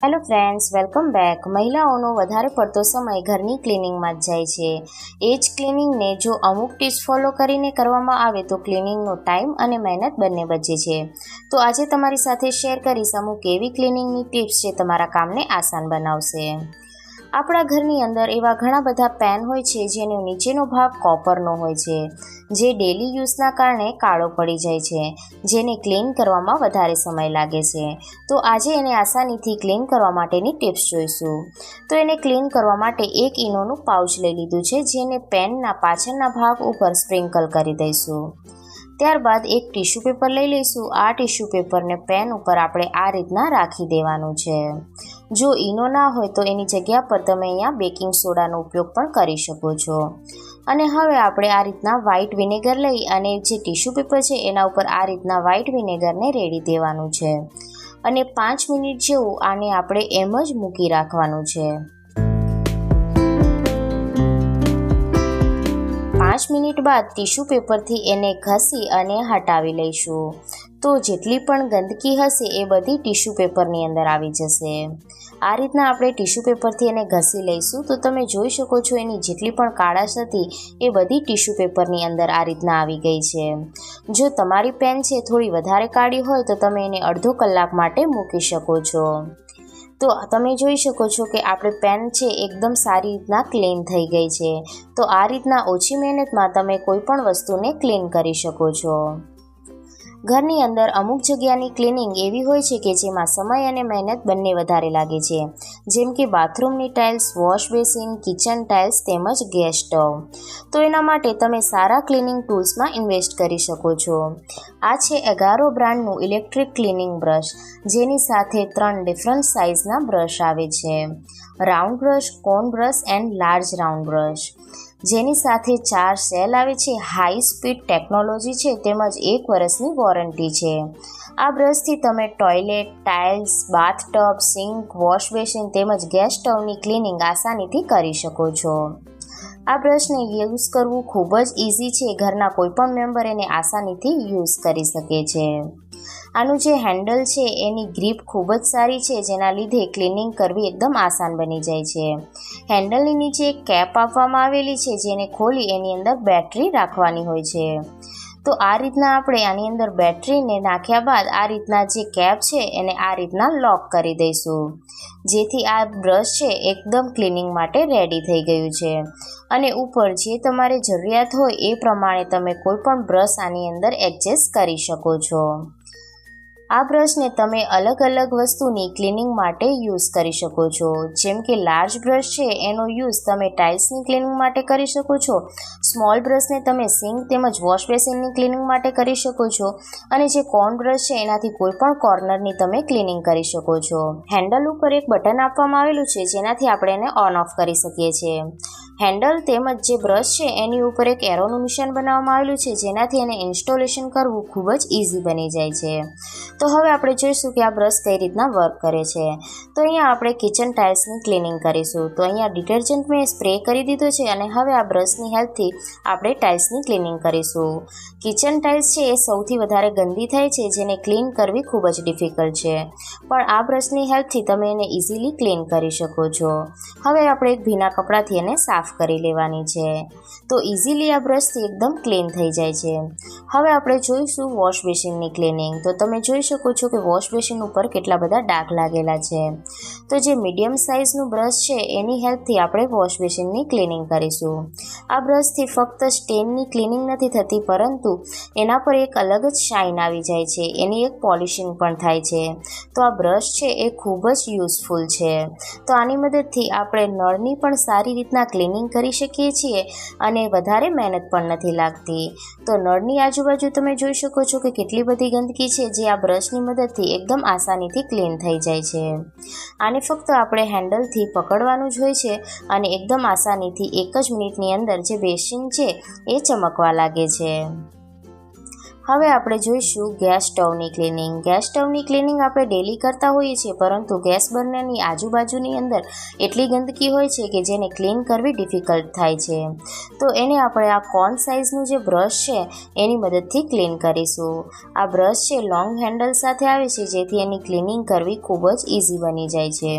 Hello friends, welcome back. મહિલાઓનો વધારે પડતો સમય ઘરની ક્લિનિંગમાં જ જાય છે. એ જ ક્લિનિંગને જો અમુક ટિપ્સ ફોલો કરીને કરવામાં આવે તો ક્લિનિંગનો ટાઈમ અને મહેનત બંને બચે છે. તો આજે તમારી સાથે શેર કરીશ અમુક એવી ક્લિનિંગની ટિપ્સ જે તમારા કામને આસાન બનાવશે. આપણા ઘરની અંદર એવા ઘણા બધા પેન હોય છે જેનો નીચેનો ભાગ કોપરનો હોય છે, જે ડેલી યુઝના કારણે કાળો પડી જાય છે, જેને ક્લીન કરવામાં વધારે સમય લાગે છે. તો આજે એને આસાનીથી ક્લીન કરવા માટેની ટિપ્સ જોઈશું. તો એને ક્લીન કરવા માટે એક ઈનોનું પાઉચ લઈ લીધું છે, જેને પેનના પાછળના ભાગ ઉપર સ્પ્રિંકલ કરી દઈશું. ત્યારબાદ એક ટીશ્યુ પેપર લઈ લઈશું. આ ટીશ્યુ પેપરને પેન ઉપર આપણે આ રીતના રાખી દેવાનું છે. જો ઈનો ના હોય તો એની જગ્યા પર તમે અહીંયા બેકિંગ સોડાનો ઉપયોગ પણ કરી શકો છો. અને હવે આપણે આ રીતના વ્હાઇટ વિનેગર લઈ અને જે ટીશ્યુ પેપર છે એના ઉપર આ રીતના વ્હાઇટ વિનેગરને રેડી દેવાનું છે. અને 5 મિનિટ જેવું આને આપણે એમ જ મૂકી રાખવાનું છે. 5 મિનિટ બાદ ટીશ્યુ પેપરથી એને ઘસી અને હટાવી લઈશું. તો જેટલી પણ ગંદકી હશે એ બધી ટીશ્યુ પેપરની અંદર આવી જશે. આ રીતના આપણે ટીશ્યુ પેપરથી એને ઘસી લઈશું. તો તમે જોઈ શકો છો એની જેટલી પણ કાળાશ હતી એ બધી ટીશ્યુ પેપરની અંદર આ રીતના આવી ગઈ છે. જો તમારી પેન છે થોડી વધારે કાળી હોય તો તમે એને અડધો કલાક માટે મૂકી શકો છો. તો તમે જોઈ શકો છો કે આપણે પેન છે એકદમ સારી રીતના ક્લીન થઈ ગઈ છે. તો આ રીતના ઓછી મહેનતમાં તમે કોઈ પણ વસ્તુને ક્લીન કરી શકો છો. ઘરની અંદર અમુક જગ્યાની ક્લિનિંગ એવી હોય છે કે જેમાં સમય અને મહેનત બંને વધારે લાગે છે, જેમ કે બાથરૂમની tiles, wash basin, kitchen tiles તેમજ ગેસ સ્ટવ. તો એના માટે તમે સારા ક્લિનિંગ ટૂલ્સમાં ઇન્વેસ્ટ કરી શકો છો. આ છે એગારો બ્રાન્ડનું ઇલેક્ટ્રિક ક્લિનિંગ બ્રશ, જેની સાથે 3 ડિફરન્ટ સાઇઝના બ્રશ આવે છે: round brush, cone brush and large round brush. જેની સાથે 4 સેલ આવે છે, હાઈ સ્પીડ ટેકનોલોજી છે તેમજ 1 વર્ષની વોરંટી છે. આ બ્રશથી તમે toilet, tiles, bathtub, sink, wash basin તેમજ ગેસ સ્ટવની ક્લિનિંગ આસાનીથી કરી શકો છો. આ બ્રશને યુઝ કરવું ખૂબ જ ઇઝી છે. ઘરના કોઈપણ મેમ્બર એને આસાનીથી યુઝ કરી શકે છે. આનું જે હેન્ડલ છે એની ગ્રીપ ખૂબ જ સારી છે, જેના લીધે ક્લિનિંગ કરવી એકદમ આસાન બની જાય છે. હેન્ડલની નીચે એક કેપ આપવામાં આવેલી છે, જેને ખોલી એની અંદર બેટરી રાખવાની હોય છે. તો આ રીતના આપણે આની અંદર બેટરીને નાખ્યા બાદ આ રીતના જે કેપ છે એને આ રીતના લોક કરી દઈશું, જેથી આ બ્રશ છે એકદમ ક્લિનિંગ માટે રેડી થઈ ગયું છે. અને ઉપર જે તમારે જરૂરિયાત હોય એ પ્રમાણે તમે કોઈ પણ બ્રશ આની અંદર એડજસ્ટ કરી શકો છો. આ બ્રશને તમે અલગ અલગ વસ્તુની ક્લિનિંગ માટે યુઝ કરી શકો છો. જેમ કે લાર્જ બ્રશ છે એનો યુઝ તમે ટાઇલ્સની ક્લિનિંગ માટે કરી શકો છો. સ્મોલ બ્રશને તમે સિંક તેમજ વોશ બેસિનની ક્લિનિંગ માટે કરી શકો છો. અને જે કોન બ્રશ છે એનાથી કોઈ પણ કોર્નરની તમે ક્લિનિંગ કરી શકો છો. હેન્ડલ ઉપર એક બટન આપવામાં આવેલું છે, જેનાથી આપણે એને ઓન ઓફ કરી શકીએ છીએ. હેન્ડલ તેમજ જે બ્રશ છે એની ઉપર એક એરોનું નિશાન બનાવવામાં આવેલું છે, જેનાથી એને ઇન્સ્ટોલેશન કરવું ખૂબ જ ઇઝી બની જાય છે. તો હવે આપણે જોઈશું કે આ બ્રશ કઈ રીતના વર્ક કરે છે. તો અહીંયા આપણે કિચન ટાઇલ્સની ક્લિનિંગ કરીશું. તો અહીંયા ડિટર્જન્ટ મેં સ્પ્રે કરી દીધો છે અને હવે આ બ્રશની હેલ્પથી આપણે ટાઇલ્સની ક્લિનિંગ કરીશું. કિચન ટાઇલ્સ છે એ સૌથી વધારે ગંદી થાય છે, જેને ક્લીન કરવી ખૂબ જ ડિફિકલ્ટ છે, પણ આ બ્રશની હેલ્પથી તમે એને ઇઝીલી ક્લીન કરી શકો છો. હવે આપણે એક ભીના કપડાથી એને સાફ કરી લેવાની છે. તો ઇઝીલી આ બ્રશથી એકદમ ક્લીન થઈ જાય છે. હવે આપણે જોઈશું વોશ બેસિનની ક્લિનિંગ. તો તમે જોઈ શકો છો કે વોશ બેસિન ઉપર કેટલા બધા ડાઘ લાગેલા છે. તો જે મીડિયમ સાઇઝનું બ્રશ છે એની હેલ્પથી આપણે વોશ બેસિનની ક્લિનિંગ કરીશું. આ બ્રશથી ફક્ત સ્ટેનની ક્લિનિંગ નથી થતી, પરંતુ એના પર એક અલગ જ શાઇન આવી જાય છે, એની એક પોલિશિંગ પણ થાય છે. તો આ બ્રશ છે એ ખૂબ જ યુઝફુલ છે. તો આની મદદથી આપણે નળની પણ સારી રીતના ક્લિનિંગ કરી શકીએ છીએ અને વધારે મહેનત પણ નથી લાગતી. તો નળની આજુબાજુ તમે જોઈ શકો છો કે કેટલી બધી ગંદકી છે, જે આ બ્રશની મદદથી એકદમ આસાનીથી ક્લીન થઈ જાય છે. આને ફક્ત આપણે હેન્ડલથી પકડવાનું જ હોય છે અને એકદમ આસાનીથી 1 જ મિનિટની અંદર જે બેસિન છે એ ચમકવા લાગે છે. હવે આપણે જોઈશું ગેસ સ્ટવની ક્લિનિંગ. ગેસ સ્ટવની ક્લિનિંગ આપણે ડેલી કરતા હોઈએ છીએ, પરંતુ ગેસ બર્નરની આજુબાજુની અંદર એટલી ગંદકી હોય છે કે જેને ક્લીન કરવી ડિફિકલ્ટ થાય છે. તો એને આપણે આ કોન સાઇઝનું જે બ્રશ છે એની મદદથી ક્લીન કરીશું. આ બ્રશ છે લોંગ હેન્ડલ સાથે આવે છે, જેથી એની ક્લિનિંગ કરવી ખૂબ જ ઇઝી બની જાય છે.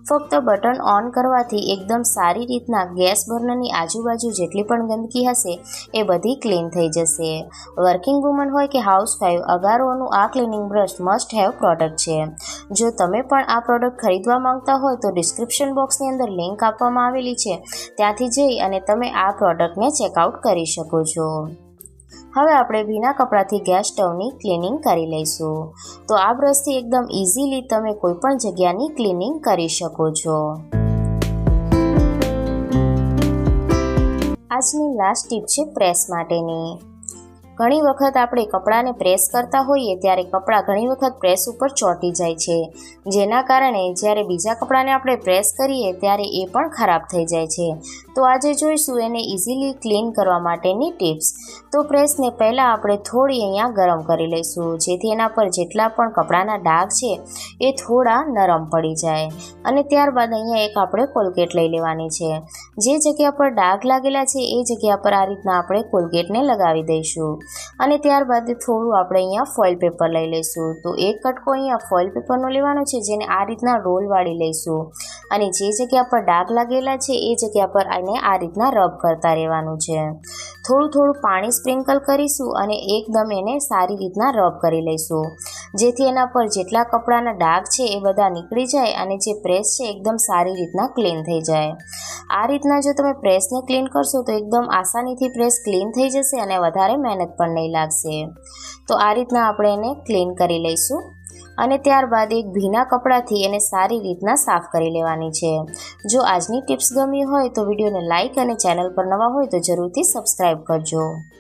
ફક્ત બટન ઓન કરવાથી એકદમ સારી રીતના ગેસ બર્નરની આજુબાજુ જેટલી પણ ગંદકી હશે એ બધી ક્લીન થઈ જશે. વર્કિંગ વુમન હોય કે હાઉસવાઈફ, અગારોનું આ cleaning brush must have product છે. જો તમે પણ આ પ્રોડક્ટ ખરીદવા માંગતા હોય તો ડિસ્ક્રિપ્શન બોક્સની અંદર લિંક આપવામાં આવેલી છે, ત્યાંથી જઈ અને તમે આ પ્રોડક્ટને ચેકઆઉટ કરી શકો છો. હવે આપણે ભીના કપડાથી ગેસ સ્ટવની ક્લિનિંગ કરી લઈશું. તો આ બ્રશથી એકદમ ઇઝીલી તમે કોઈપણ જગ્યાની ક્લિનિંગ કરી શકો છો. આજની લાસ્ટ ટીપ છે પ્રેસ માટેની. ઘણી વખત આપણે કપડાને પ્રેસ કરતા હોઈએ ત્યારે કપડાં ઘણી વખત પ્રેસ ઉપર ચોંટી જાય છે, જેના કારણે જ્યારે બીજા કપડાને આપણે પ્રેસ કરીએ ત્યારે એ પણ ખરાબ થઈ જાય છે. તો આજે જોઈશું એને ઇઝીલી ક્લીન કરવા માટેની ટિપ્સ. તો પ્રેસને પહેલાં આપણે થોડી અહીંયા ગરમ કરી લઈશું, જેથી એના પર જેટલા પણ કપડાના ડાઘ છે એ થોડા નરમ પડી જાય. અને ત્યારબાદ અહીંયા એક આપણે કોલગેટ લઈ લેવાની છે. જે જગ્યા પર ડાઘ લાગેલા છે એ જગ્યા પર આ રીતના આપણે કોલગેટને લગાવી દઈશું. અને ત્યારબાદ થોડું આપણે અહીંયા ફોઇલ પેપર લઈ લઈશું. તો એક કટકો અહીંયા ફોઇલ પેપરનો લેવાનો છે, જેને આ રીતના રોલ વાળી લઈશું. અને જે જગ્યા પર ડાઘ લાગેલા છે એ જગ્યા પર આને આ રીતના રબ કરતા રહેવાનું છે. થોડું પાણી સ્પ્રિંકલ કરીશું અને એકદમ એને સારી રીતના રબ કરી લઈશું, જેથી એના પર જેટલા કપડાના ડાઘ છે એ બધા નીકળી જાય અને જે પ્રેસ છે એકદમ સારી રીતના ક્લીન થઈ જાય. આ રીતના જો તમે પ્રેસને ક્લીન કરશો તો એકદમ આસાનીથી પ્રેસ ક્લીન થઈ જશે અને વધારે મહેનત પણ નહીં લાગશે. તો આ રીતના આપણે એને ક્લીન કરી લઈશું અને ત્યારબાદ એક ભીના કપડાથી એને સારી રીતના સાફ કરી લેવાની છે. જો આજની ટિપ્સ ગમી હોય તો વિડીયોને લાઇક અને ચેનલ પર નવા હોય તો જરૂરથી સબસ્ક્રાઈબ કરજો.